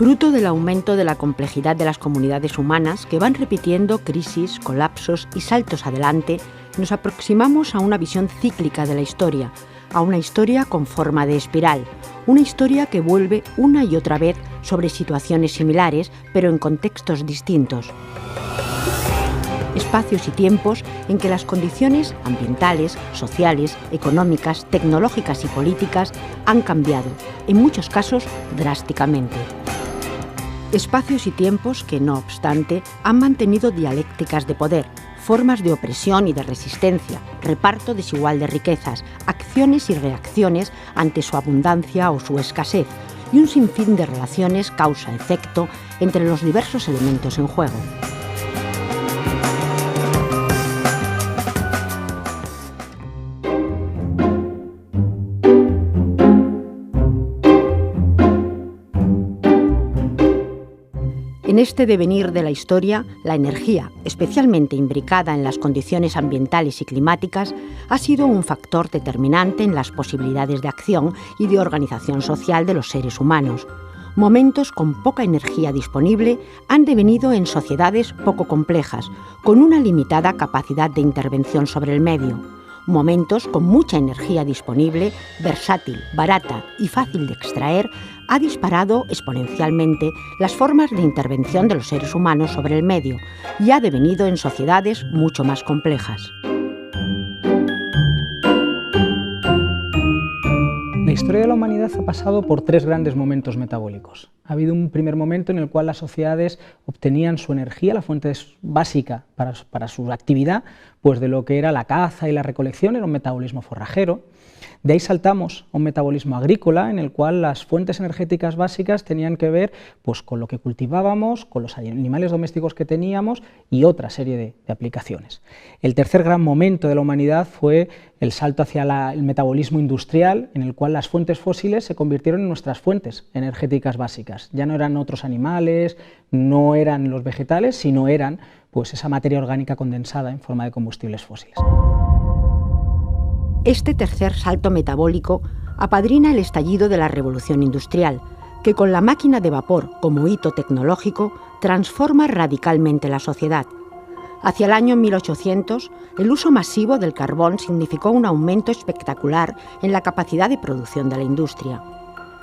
Fruto del aumento de la complejidad de las comunidades humanas que van repitiendo crisis, colapsos y saltos adelante, nos aproximamos a una visión cíclica de la historia, a una historia con forma de espiral, una historia que vuelve una y otra vez sobre situaciones similares, pero en contextos distintos. Espacios y tiempos en que las condiciones ambientales, sociales, económicas, tecnológicas y políticas han cambiado, en muchos casos drásticamente. Espacios y tiempos que, no obstante, han mantenido dialécticas de poder, formas de opresión y de resistencia, reparto desigual de riquezas, acciones y reacciones ante su abundancia o su escasez, y un sinfín de relaciones causa-efecto entre los diversos elementos en juego. En este devenir de la historia, la energía, especialmente imbricada en las condiciones ambientales y climáticas, ha sido un factor determinante en las posibilidades de acción y de organización social de los seres humanos. Momentos con poca energía disponible han devenido en sociedades poco complejas, con una limitada capacidad de intervención sobre el medio. Momentos con mucha energía disponible, versátil, barata y fácil de extraer, ha disparado exponencialmente las formas de intervención de los seres humanos sobre el medio y ha devenido en sociedades mucho más complejas. La historia de la humanidad ha pasado por tres grandes momentos metabólicos. Ha habido un primer momento en el cual las sociedades obtenían su energía, la fuente básica para su actividad, pues de lo que era la caza y la recolección, era un metabolismo forrajero. De ahí saltamos a un metabolismo agrícola en el cual las fuentes energéticas básicas tenían que ver pues, con lo que cultivábamos, con los animales domésticos que teníamos y otra serie de aplicaciones. El tercer gran momento de la humanidad fue el salto hacia el metabolismo industrial, en el cual las fuentes fósiles se convirtieron en nuestras fuentes energéticas básicas. Ya no eran otros animales, no eran los vegetales, sino eran pues, esa materia orgánica condensada en forma de combustibles fósiles. Este tercer salto metabólico apadrina el estallido de la revolución industrial, que con la máquina de vapor como hito tecnológico transforma radicalmente la sociedad. Hacia el año 1800, el uso masivo del carbón significó un aumento espectacular en la capacidad de producción de la industria.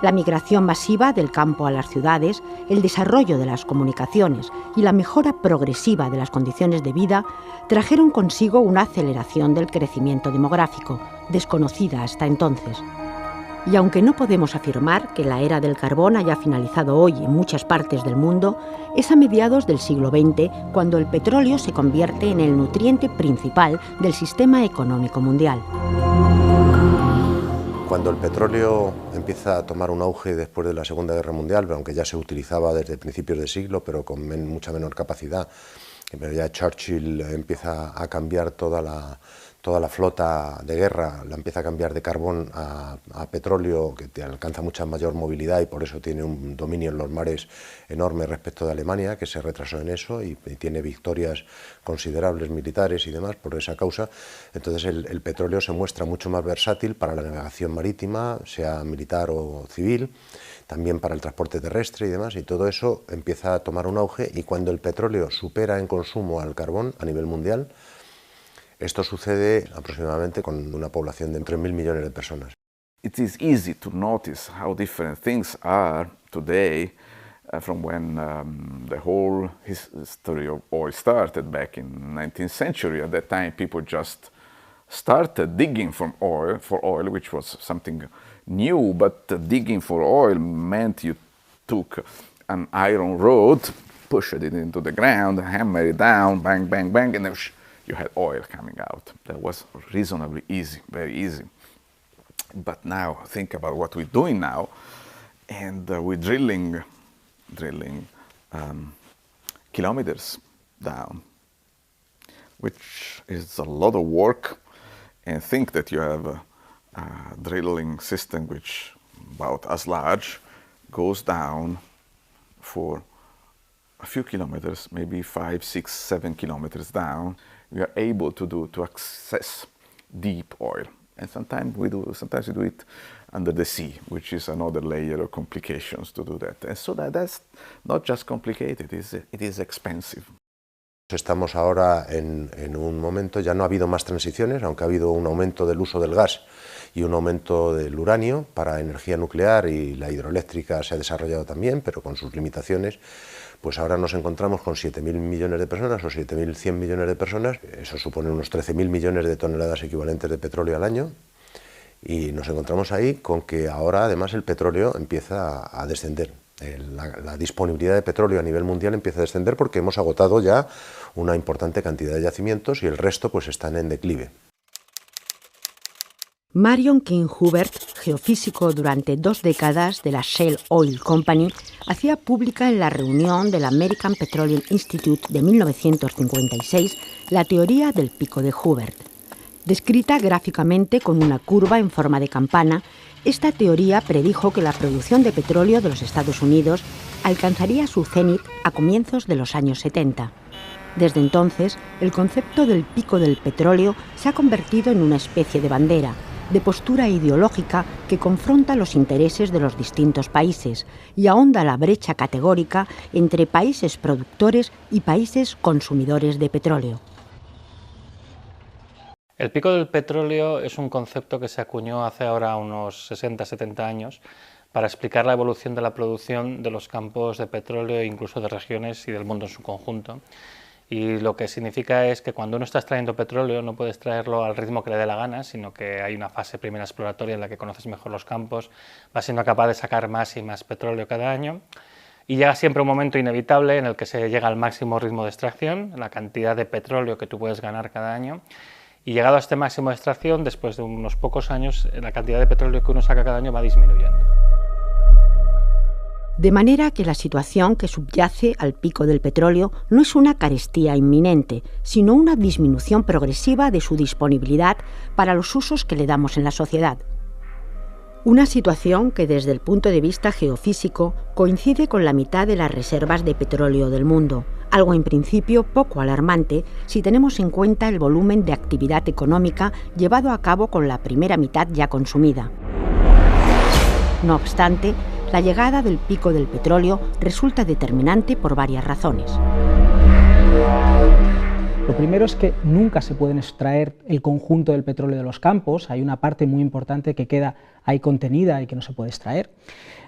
La migración masiva del campo a las ciudades, el desarrollo de las comunicaciones y la mejora progresiva de las condiciones de vida trajeron consigo una aceleración del crecimiento demográfico, desconocida hasta entonces. Y aunque no podemos afirmar que la era del carbón haya finalizado hoy en muchas partes del mundo, es a mediados del siglo XX cuando el petróleo se convierte en el nutriente principal del sistema económico mundial. Cuando el petróleo empieza a tomar un auge después de la Segunda Guerra Mundial, aunque ya se utilizaba desde principios de siglo, pero con mucha menor capacidad, pero ya Churchill empieza a cambiar toda la flota de guerra, la empieza a cambiar de carbón a petróleo, que te alcanza mucha mayor movilidad y por eso tiene un dominio en los mares enorme respecto de Alemania, que se retrasó en eso y tiene victorias considerables militares y demás por esa causa. Entonces el petróleo se muestra mucho más versátil para la navegación marítima, sea militar o civil, también para el transporte terrestre y demás, y todo eso empieza a tomar un auge, y cuando el petróleo supera en consumo al carbón a nivel mundial, esto sucede aproximadamente con una población de 3.000 millones de personas. It is easy to notice how different things are today from when the whole history of oil started back in the 19th century. At that time, people just started digging for oil, which was something new, but digging for oil meant you took an iron rod, pushed it into the ground, hammered it down, bang, bang, bang, and then you had oil coming out. That was reasonably easy, very easy. But now, think about what we're doing now, and we're drilling kilometers down, which is a lot of work, and think that you have a drilling system which about as large goes down for a few kilometers, maybe 5, 6, 7 kilometers down. We are able to access deep oil, And sometimes we do it under the sea, which is another layer of complications to do that. And so that's not just complicated, it is expensive. Estamos ahora en un momento, ya no ha habido más transiciones, aunque ha habido un aumento del uso del gas y un aumento del uranio para energía nuclear, y la hidroeléctrica se ha desarrollado también, pero con sus limitaciones. Pues ahora nos encontramos con 7.000 millones de personas o 7.100 millones de personas, eso supone unos 13.000 millones de toneladas equivalentes de petróleo al año, y nos encontramos ahí con que ahora además el petróleo empieza a descender. La disponibilidad de petróleo a nivel mundial empieza a descender porque hemos agotado ya una importante cantidad de yacimientos y el resto pues están en declive. Marion King Hubert, geofísico durante 2 décadas de la Shell Oil Company, hacía pública en la reunión del American Petroleum Institute de 1956 la teoría del pico de Hubert. Descrita gráficamente con una curva en forma de campana, esta teoría predijo que la producción de petróleo de los Estados Unidos alcanzaría su cenit a comienzos de los años 70. Desde entonces, el concepto del pico del petróleo se ha convertido en una especie de bandera, de postura ideológica que confronta los intereses de los distintos países y ahonda la brecha categórica entre países productores y países consumidores de petróleo. El pico del petróleo es un concepto que se acuñó hace ahora unos 60-70 años para explicar la evolución de la producción de los campos de petróleo, incluso de regiones y del mundo en su conjunto. Y lo que significa es que cuando uno está extrayendo petróleo no puede extraerlo al ritmo que le dé la gana, sino que hay una fase primera exploratoria en la que conoces mejor los campos, vas siendo capaz de sacar más y más petróleo cada año, y llega siempre un momento inevitable en el que se llega al máximo ritmo de extracción, la cantidad de petróleo que tú puedes ganar cada año. Y llegado a este máximo de extracción, después de unos pocos años, la cantidad de petróleo que uno saca cada año va disminuyendo. De manera que la situación que subyace al pico del petróleo no es una carestía inminente, sino una disminución progresiva de su disponibilidad para los usos que le damos en la sociedad. Una situación que desde el punto de vista geofísico coincide con la mitad de las reservas de petróleo del mundo, algo en principio poco alarmante si tenemos en cuenta el volumen de actividad económica llevado a cabo con la primera mitad ya consumida. No obstante, la llegada del pico del petróleo resulta determinante por varias razones. Lo primero es que nunca se pueden extraer el conjunto del petróleo de los campos, hay una parte muy importante que queda ahí contenida y que no se puede extraer.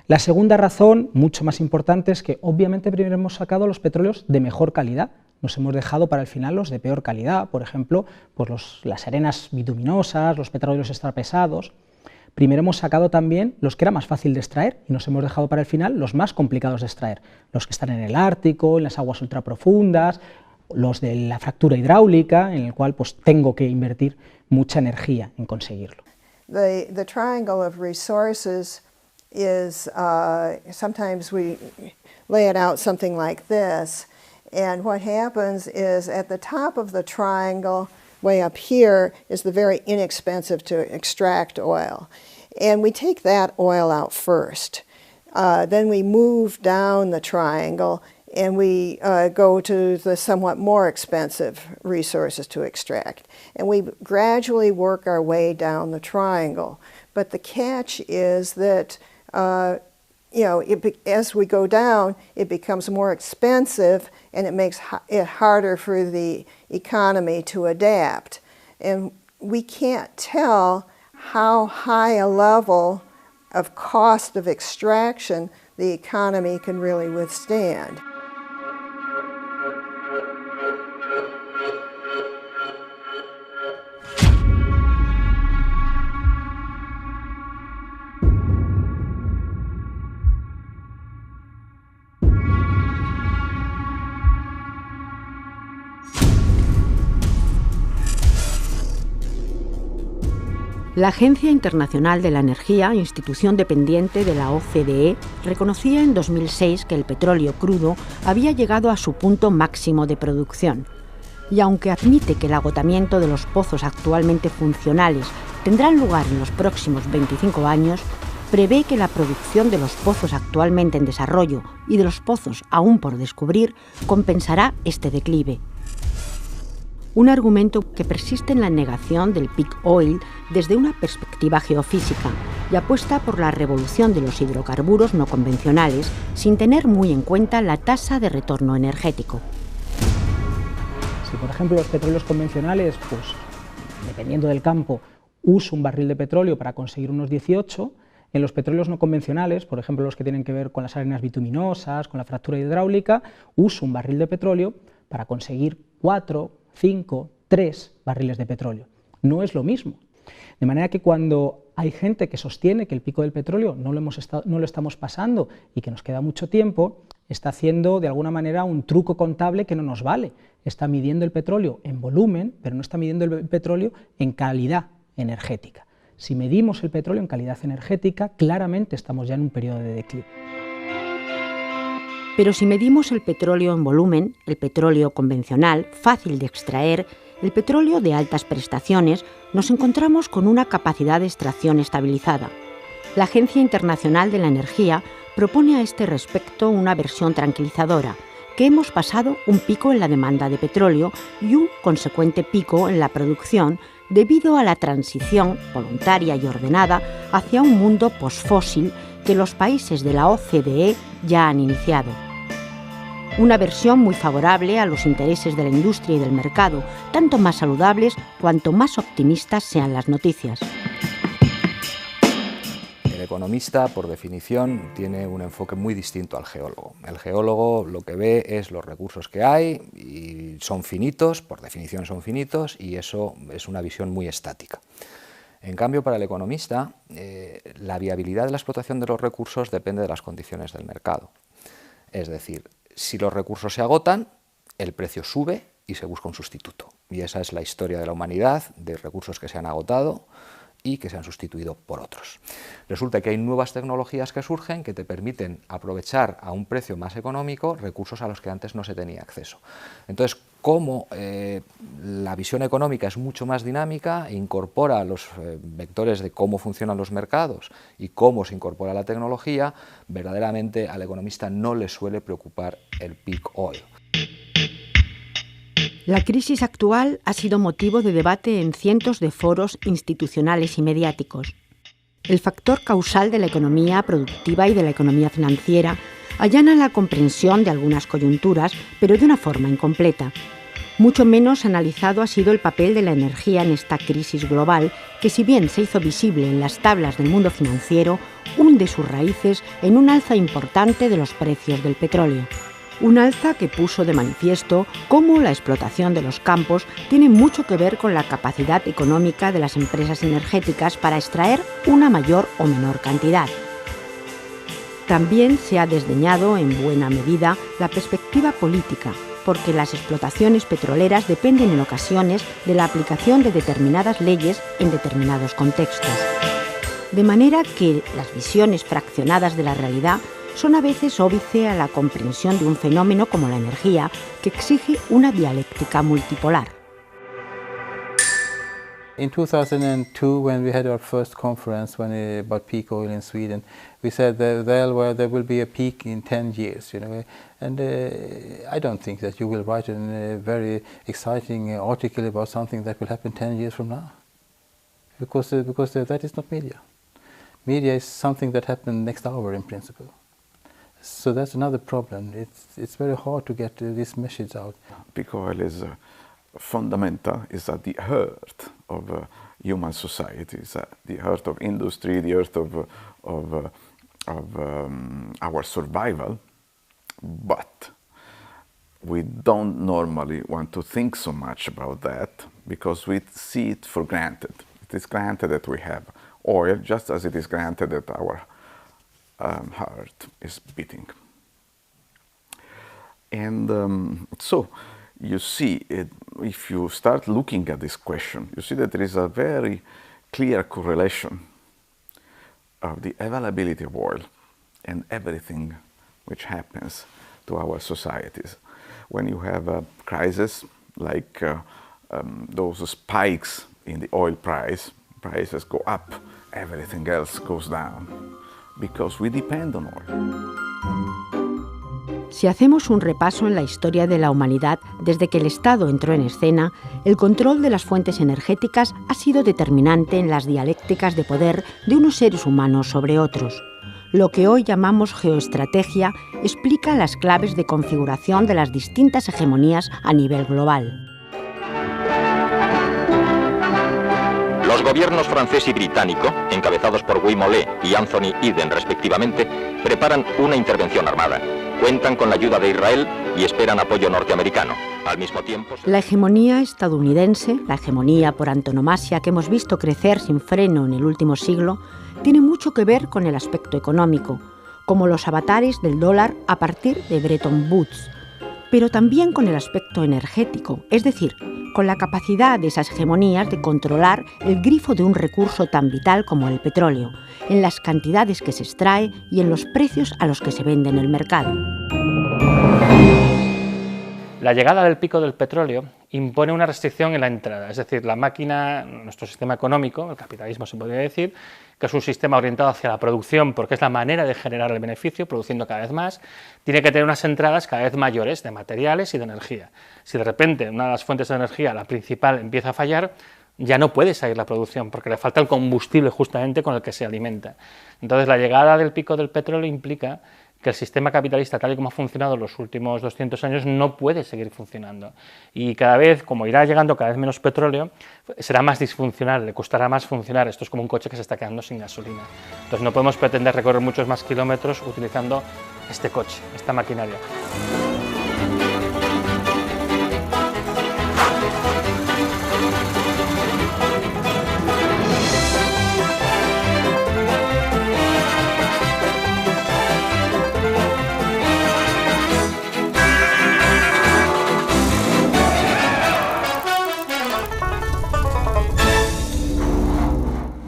La segunda razón, mucho más importante, es que obviamente primero hemos sacado los petróleos de mejor calidad, nos hemos dejado para el final los de peor calidad, por ejemplo, pues las arenas bituminosas, los petróleos extrapesados. Primero hemos sacado también los que era más fácil de extraer y nos hemos dejado para el final los más complicados de extraer, los que están en el Ártico, en las aguas ultraprofundas, los de la fractura hidráulica, en el cual pues tengo que invertir mucha energía en conseguirlo. The triangle of resources is, sometimes we lay it out something like this, and what happens is at the top of the triangle, way up here, is the very inexpensive to extract oil. And we take that oil out first. Then we move down the triangle and we go to the somewhat more expensive resources to extract. And we gradually work our way down the triangle. But the catch is that, as we go down, it becomes more expensive and it makes it harder for the economy to adapt. And we can't tell how high a level of cost of extraction the economy can really withstand. La Agencia Internacional de la Energía, institución dependiente de la OCDE, reconocía en 2006 que el petróleo crudo había llegado a su punto máximo de producción. Y aunque admite que el agotamiento de los pozos actualmente funcionales tendrá lugar en los próximos 25 años, prevé que la producción de los pozos actualmente en desarrollo y de los pozos aún por descubrir compensará este declive. un argumento que persiste en la negación del peak oil desde una perspectiva geofísica y apuesta por la revolución de los hidrocarburos no convencionales sin tener muy en cuenta la tasa de retorno energético. Si, por ejemplo, los petróleos convencionales, pues, dependiendo del campo, uso un barril de petróleo para conseguir unos 18, en los petróleos no convencionales, por ejemplo, los que tienen que ver con las arenas bituminosas, con la fractura hidráulica, uso un barril de petróleo para conseguir 4, 5, 3 barriles de petróleo. No es lo mismo. De manera que cuando hay gente que sostiene que el pico del petróleo no lo estamos pasando y que nos queda mucho tiempo, está haciendo de alguna manera un truco contable que no nos vale. Está midiendo el petróleo en volumen, pero no está midiendo el petróleo en calidad energética. Si medimos el petróleo en calidad energética, claramente estamos ya en un periodo de declive. Pero si medimos el petróleo en volumen, el petróleo convencional, fácil de extraer, el petróleo de altas prestaciones, nos encontramos con una capacidad de extracción estabilizada. La Agencia Internacional de la Energía propone a este respecto una versión tranquilizadora, que hemos pasado un pico en la demanda de petróleo y un consecuente pico en la producción debido a la transición voluntaria y ordenada hacia un mundo posfósil que los países de la OCDE ya han iniciado. Una versión muy favorable a los intereses de la industria y del mercado, tanto más saludables cuanto más optimistas sean las noticias. El economista, por definición, tiene un enfoque muy distinto al geólogo. El geólogo lo que ve es los recursos que hay y son finitos, por definición son finitos, y eso es una visión muy estática. En cambio, para el economista, la viabilidad de la explotación de los recursos depende de las condiciones del mercado. Es decir, si los recursos se agotan, el precio sube y se busca un sustituto. Y esa es la historia de la humanidad, de recursos que se han agotado y que se han sustituido por otros. Resulta que hay nuevas tecnologías que surgen que te permiten aprovechar a un precio más económico recursos a los que antes no se tenía acceso. Entonces, como la visión económica es mucho más dinámica, incorpora los vectores de cómo funcionan los mercados y cómo se incorpora la tecnología, verdaderamente al economista no le suele preocupar el peak oil. La crisis actual ha sido motivo de debate en cientos de foros institucionales y mediáticos. El factor causal de la economía productiva y de la economía financiera allana la comprensión de algunas coyunturas, pero de una forma incompleta. Mucho menos analizado ha sido el papel de la energía en esta crisis global, que si bien se hizo visible en las tablas del mundo financiero, hunde sus raíces en un alza importante de los precios del petróleo. Un alza que puso de manifiesto cómo la explotación de los campos tiene mucho que ver con la capacidad económica de las empresas energéticas para extraer una mayor o menor cantidad. También se ha desdeñado en buena medida la perspectiva política, porque las explotaciones petroleras dependen en ocasiones de la aplicación de determinadas leyes en determinados contextos. De manera que las visiones fraccionadas de la realidad son a veces óbice a la comprensión de un fenómeno como la energía, que exige una dialéctica multipolar. In 2002, when we had our first conference about peak oil in Sweden, we said that there will be a peak in 10 years, and I don't think that you will write a very exciting article about something that will happen 10 years from now, because that is not media. Media is something that happens next hour in principle. So that's another problem. It's very hard to get this message out. Peak oil is fundamental, is at the heart of human society, is at the heart of industry, the heart of our survival. But we don't normally want to think so much about that because we see it for granted. It is granted that we have oil, just as it is granted that our heart is beating. And so you see, if you start looking at this question, you see that there is a very clear correlation of the availability of oil and everything which happens to our societies. When you have a crisis like those spikes in the oil prices go up, everything else goes down, because we depend on oil. Si hacemos un repaso en la historia de la humanidad, desde que el Estado entró en escena, el control de las fuentes energéticas ha sido determinante en las dialécticas de poder de unos seres humanos sobre otros. Lo que hoy llamamos geoestrategia explica las claves de configuración de las distintas hegemonías a nivel global. Los gobiernos francés y británico, encabezados por Guy Mollet y Anthony Eden respectivamente, preparan una intervención armada. Cuentan con la ayuda de Israel y esperan apoyo norteamericano. Al mismo tiempo, la hegemonía estadounidense, la hegemonía por antonomasia que hemos visto crecer sin freno en el último siglo, tiene mucho que ver con el aspecto económico, como los avatares del dólar a partir de Bretton Woods, pero también con el aspecto energético, es decir, con la capacidad de esas hegemonías de controlar el grifo de un recurso tan vital como el petróleo, en las cantidades que se extrae y en los precios a los que se vende en el mercado. La llegada del pico del petróleo impone una restricción en la entrada, es decir, la máquina, nuestro sistema económico, el capitalismo se podría decir, que es un sistema orientado hacia la producción porque es la manera de generar el beneficio, produciendo cada vez más, tiene que tener unas entradas cada vez mayores de materiales y de energía. Si de repente una de las fuentes de energía, la principal, empieza a fallar, ya no puede salir la producción porque le falta el combustible justamente con el que se alimenta. Entonces la llegada del pico del petróleo implica que el sistema capitalista, tal y como ha funcionado en los últimos 200 años, no puede seguir funcionando. Y cada vez, como irá llegando cada vez menos petróleo, será más disfuncional, le costará más funcionar. Esto es como un coche que se está quedando sin gasolina. Entonces no podemos pretender recorrer muchos más kilómetros utilizando este coche, esta maquinaria.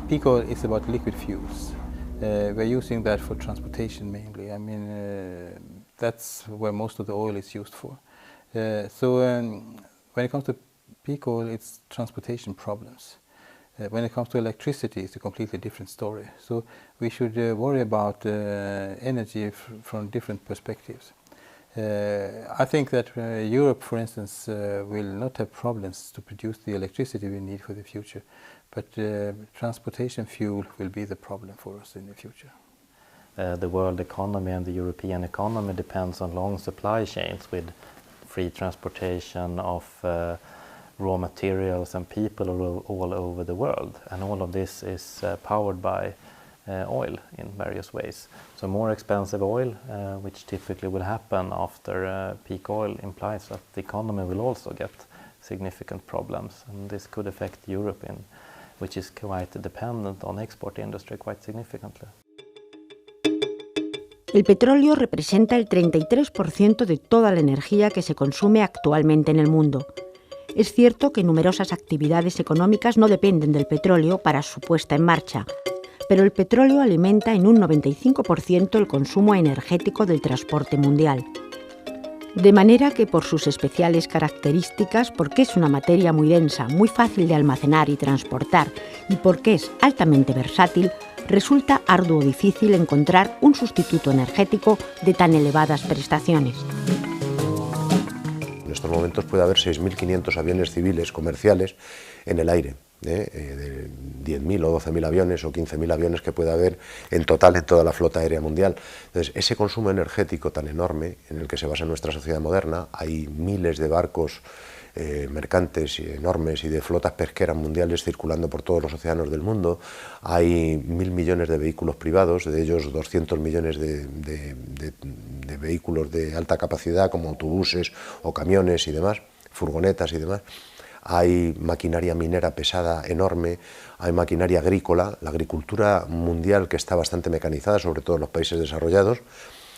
Peak oil is about liquid fuels. We're using that for transportation mainly. I mean, that's where most of the oil is used for. When it comes to peak oil, it's transportation problems. When it comes to electricity, it's a completely different story. So we should worry about energy from different perspectives. I think that Europe, for instance, will not have problems to produce the electricity we need for the future, but transportation fuel will be the problem for us in the future. The world economy and the European economy depends on long supply chains with free transportation of raw materials and people all over the world, and all of this is powered by oil in various ways. So more expensive oil, which typically will happen after peak oil, implies that the economy will also get significant problems, and this could affect Europe, which is quite dependent on export industry quite significantly. El petróleo representa el 33% de toda la energía que se consume actualmente en el mundo. Es cierto que numerosas actividades económicas no dependen del petróleo para su puesta en marcha, pero el petróleo alimenta en un 95% el consumo energético del transporte mundial. De manera que por sus especiales características, porque es una materia muy densa, muy fácil de almacenar y transportar, y porque es altamente versátil, resulta arduo o difícil encontrar un sustituto energético de tan elevadas prestaciones. En estos momentos puede haber 6.500 aviones civiles comerciales en el aire, de 10.000 o 12.000 aviones o 15.000 aviones que puede haber en total en toda la flota aérea mundial. Entonces, ese consumo energético tan enorme en el que se basa nuestra sociedad moderna, hay miles de barcos mercantes enormes y de flotas pesqueras mundiales circulando por todos los océanos del mundo, hay 1.000 millones de vehículos privados, de ellos 200 millones de vehículos de alta capacidad como autobuses o camiones y demás, furgonetas y demás. Hay maquinaria minera pesada enorme, hay maquinaria agrícola, la agricultura mundial que está bastante mecanizada, sobre todo en los países desarrollados,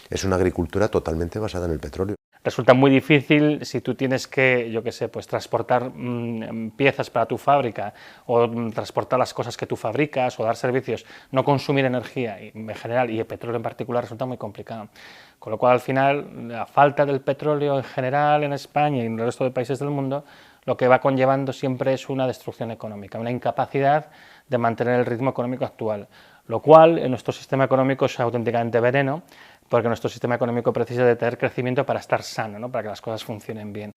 es una agricultura totalmente basada en el petróleo. Resulta muy difícil si tú tienes que, yo qué sé, pues transportar piezas para tu fábrica o transportar las cosas que tú fabricas o dar servicios, no consumir energía en general y el petróleo en particular resulta muy complicado. Con lo cual, al final, la falta del petróleo en general en España y en el resto de países del mundo lo que va conllevando siempre es una destrucción económica, una incapacidad de mantener el ritmo económico actual, lo cual en nuestro sistema económico es auténticamente veneno, porque nuestro sistema económico precisa de tener crecimiento para estar sano, ¿no? Para que las cosas funcionen bien.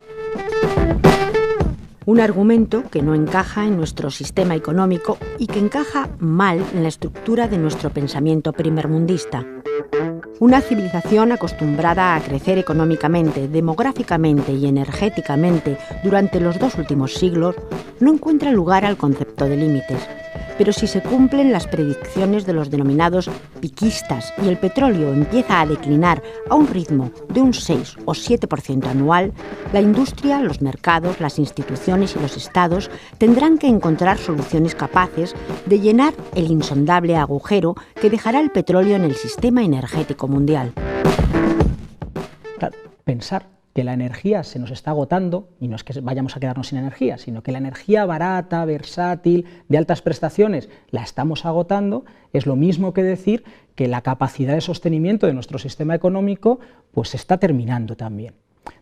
Un argumento que no encaja en nuestro sistema económico y que encaja mal en la estructura de nuestro pensamiento primermundista. Una civilización acostumbrada a crecer económicamente, demográficamente y energéticamente durante los 2 últimos siglos no encuentra lugar al concepto de límites. Pero si se cumplen las predicciones de los denominados piquistas y el petróleo empieza a declinar a un ritmo de un 6 o 7% anual, la industria, los mercados, las instituciones y los estados tendrán que encontrar soluciones capaces de llenar el insondable agujero que dejará el petróleo en el sistema energético mundial. Claro, pensar que la energía se nos está agotando, y no es que vayamos a quedarnos sin energía, sino que la energía barata, versátil, de altas prestaciones, la estamos agotando, es lo mismo que decir que la capacidad de sostenimiento de nuestro sistema económico pues se está terminando también.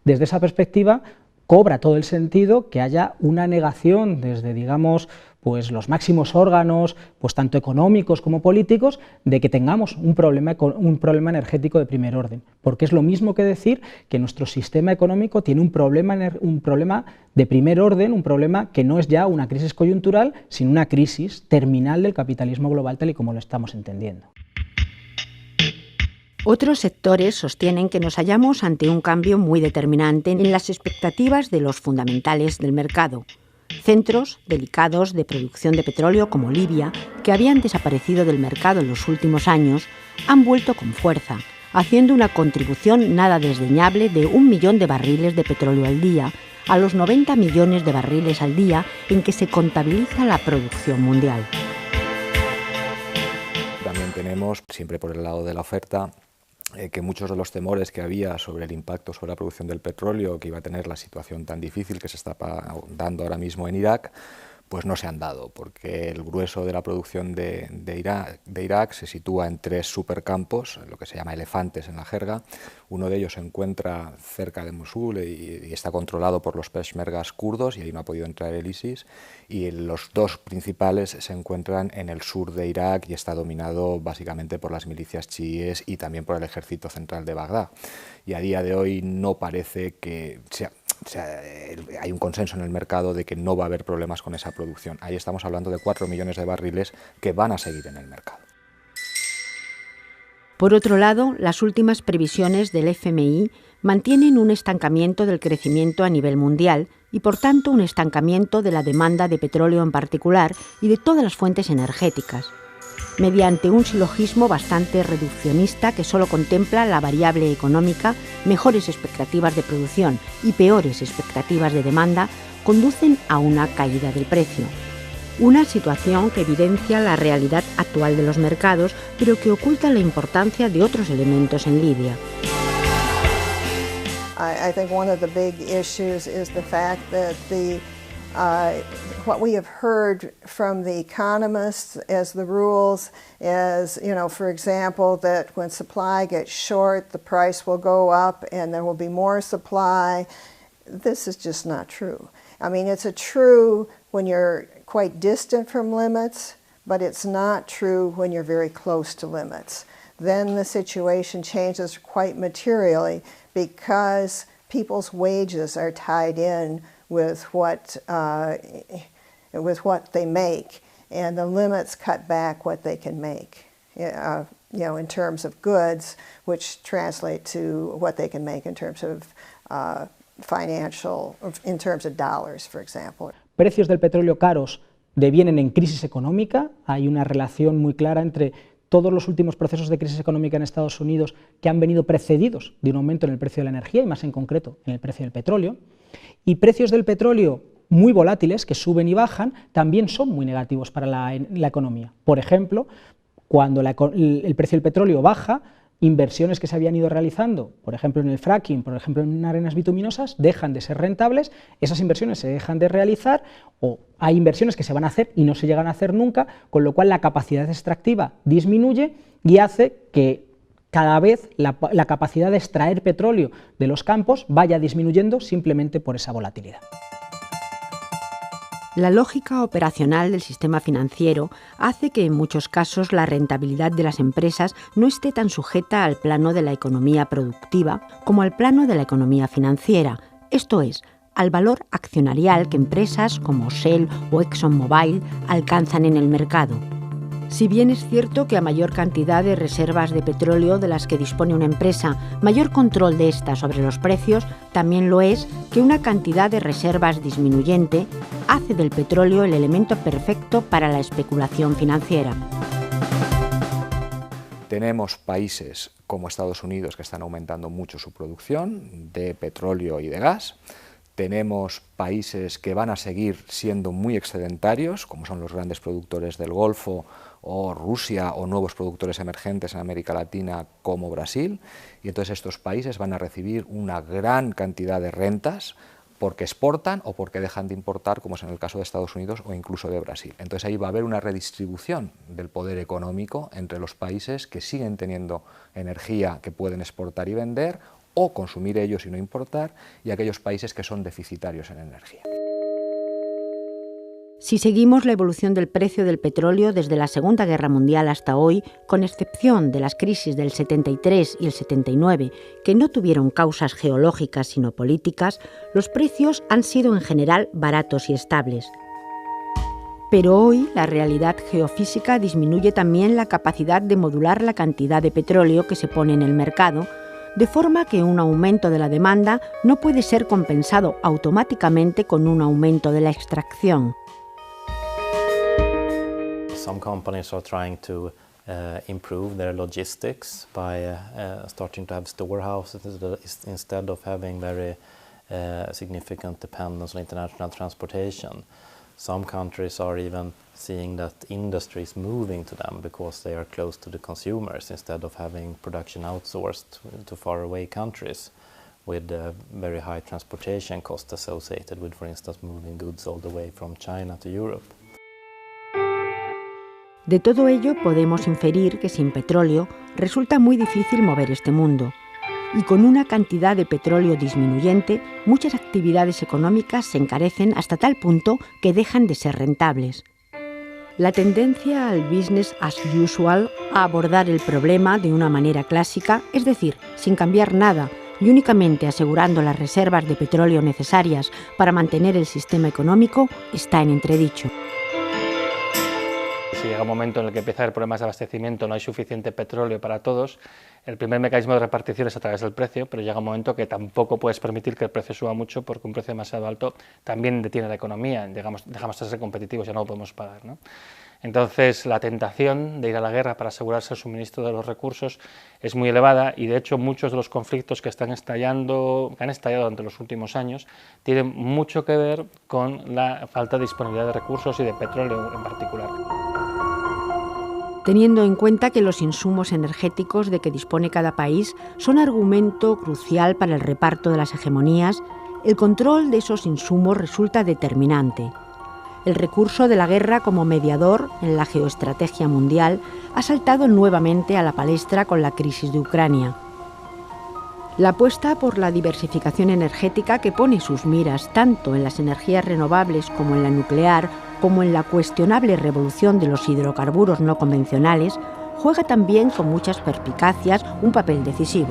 Desde esa perspectiva cobra todo el sentido que haya una negación desde, digamos, pues los máximos órganos, pues tanto económicos como políticos, de que tengamos un problema energético de primer orden, porque es lo mismo que decir que nuestro sistema económico tiene un problema de primer orden, un problema que no es ya una crisis coyuntural, sino una crisis terminal del capitalismo global tal y como lo estamos entendiendo. Otros sectores sostienen que nos hallamos ante un cambio muy determinante en las expectativas de los fundamentales del mercado. Centros delicados de producción de petróleo como Libia, que habían desaparecido del mercado en los últimos años, han vuelto con fuerza, haciendo una contribución nada desdeñable de 1 millón de barriles de petróleo al día a los 90 millones de barriles al día en que se contabiliza la producción mundial. También tenemos, siempre por el lado de la oferta, que muchos de los temores que había sobre el impacto sobre la producción del petróleo que iba a tener la situación tan difícil que se está dando ahora mismo en Irak, pues no se han dado, porque el grueso de la producción de Irak se sitúa en 3 supercampos, lo que se llama elefantes en la jerga. Uno de ellos se encuentra cerca de Mosul y está controlado por los peshmergas kurdos, y ahí no ha podido entrar el ISIS, y los 2 principales se encuentran en el sur de Irak y está dominado básicamente por las milicias chiíes y también por el ejército central de Bagdad. Y a día de hoy no parece que hay un consenso en el mercado de que no va a haber problemas con esa producción. Ahí estamos hablando de 4 millones de barriles que van a seguir en el mercado. Por otro lado, las últimas previsiones del FMI mantienen un estancamiento del crecimiento a nivel mundial y, por tanto, un estancamiento de la demanda de petróleo en particular y de todas las fuentes energéticas, mediante un silogismo bastante reduccionista que solo contempla la variable económica. Mejores expectativas de producción y peores expectativas de demanda conducen a una caída del precio. Una situación que evidencia la realidad actual de los mercados, pero que oculta la importancia de otros elementos en Libia. I think one of the big issues is the fact that what we have heard from the economists as the rules is, for example, that when supply gets short, the price will go up and there will be more supply. This is just not true. I mean, it's true when you're quite distant from limits, but it's not true when you're very close to limits. Then the situation changes quite materially because people's wages are tied in with what they make, and the limits cut back what they can make, in terms of goods, which translate to what they can make in terms of in terms of dollars, for example. Precios del petróleo caros devienen en crisis económica. Hay una relación muy clara entre todos los últimos procesos de crisis económica en Estados Unidos que han venido precedidos de un aumento en el precio de la energía y más en concreto en el precio del petróleo. Y precios del petróleo muy volátiles, que suben y bajan, también son muy negativos para la economía. Por ejemplo, cuando el precio del petróleo baja, inversiones que se habían ido realizando, por ejemplo en el fracking, por ejemplo en arenas bituminosas, dejan de ser rentables, esas inversiones se dejan de realizar, o hay inversiones que se van a hacer y no se llegan a hacer nunca, con lo cual la capacidad extractiva disminuye y hace que cada vez la capacidad de extraer petróleo de los campos vaya disminuyendo simplemente por esa volatilidad. La lógica operacional del sistema financiero hace que en muchos casos la rentabilidad de las empresas no esté tan sujeta al plano de la economía productiva como al plano de la economía financiera, esto es, al valor accionarial que empresas como Shell o ExxonMobil alcanzan en el mercado. Si bien es cierto que a mayor cantidad de reservas de petróleo de las que dispone una empresa, mayor control de esta sobre los precios, también lo es que una cantidad de reservas disminuyente hace del petróleo el elemento perfecto para la especulación financiera. Tenemos países como Estados Unidos que están aumentando mucho su producción de petróleo y de gas. Tenemos países que van a seguir siendo muy excedentarios, como son los grandes productores del Golfo, o Rusia, o nuevos productores emergentes en América Latina como Brasil, y entonces estos países van a recibir una gran cantidad de rentas porque exportan o porque dejan de importar, como es en el caso de Estados Unidos o incluso de Brasil. Entonces ahí va a haber una redistribución del poder económico entre los países que siguen teniendo energía que pueden exportar y vender, o consumir ellos y no importar, y aquellos países que son deficitarios en energía. Si seguimos la evolución del precio del petróleo desde la Segunda Guerra Mundial hasta hoy, con excepción de las crisis del 73 y el 79, que no tuvieron causas geológicas sino políticas, los precios han sido en general baratos y estables. Pero hoy la realidad geofísica disminuye también la capacidad de modular la cantidad de petróleo que se pone en el mercado, de forma que un aumento de la demanda no puede ser compensado automáticamente con un aumento de la extracción. Some companies are trying to improve their logistics by starting to have storehouses instead of having very significant dependence on international transportation. Some countries are even seeing that industry is moving to them because they are close to the consumers instead of having production outsourced to faraway countries with very high transportation costs associated with, for instance, moving goods all the way from China to Europe. De todo ello podemos inferir que sin petróleo resulta muy difícil mover este mundo. Y con una cantidad de petróleo disminuyente, muchas actividades económicas se encarecen hasta tal punto que dejan de ser rentables. La tendencia al business as usual, a abordar el problema de una manera clásica, es decir, sin cambiar nada y únicamente asegurando las reservas de petróleo necesarias para mantener el sistema económico, está en entredicho. Si llega un momento en el que empieza a haber problemas de abastecimiento, no hay suficiente petróleo para todos, el primer mecanismo de repartición es a través del precio, pero llega un momento que tampoco puedes permitir que el precio suba mucho porque un precio demasiado alto también detiene la economía, dejamos de ser competitivos, ya no lo podemos pagar, ¿no? Entonces la tentación de ir a la guerra para asegurarse el suministro de los recursos es muy elevada y de hecho muchos de los conflictos que han estallado durante los últimos años tienen mucho que ver con la falta de disponibilidad de recursos y de petróleo en particular. Teniendo en cuenta que los insumos energéticos de que dispone cada país son argumento crucial para el reparto de las hegemonías, el control de esos insumos resulta determinante. El recurso de la guerra como mediador en la geoestrategia mundial ha saltado nuevamente a la palestra con la crisis de Ucrania. La apuesta por la diversificación energética, que pone sus miras tanto en las energías renovables como en la nuclear, como en la cuestionable revolución de los hidrocarburos no convencionales, juega también con muchas perspicacias un papel decisivo,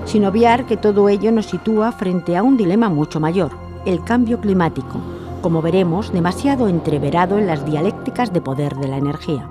sin obviar que todo ello nos sitúa frente a un dilema mucho mayor, el cambio climático, como veremos, demasiado entreverado en las dialécticas de poder de la energía.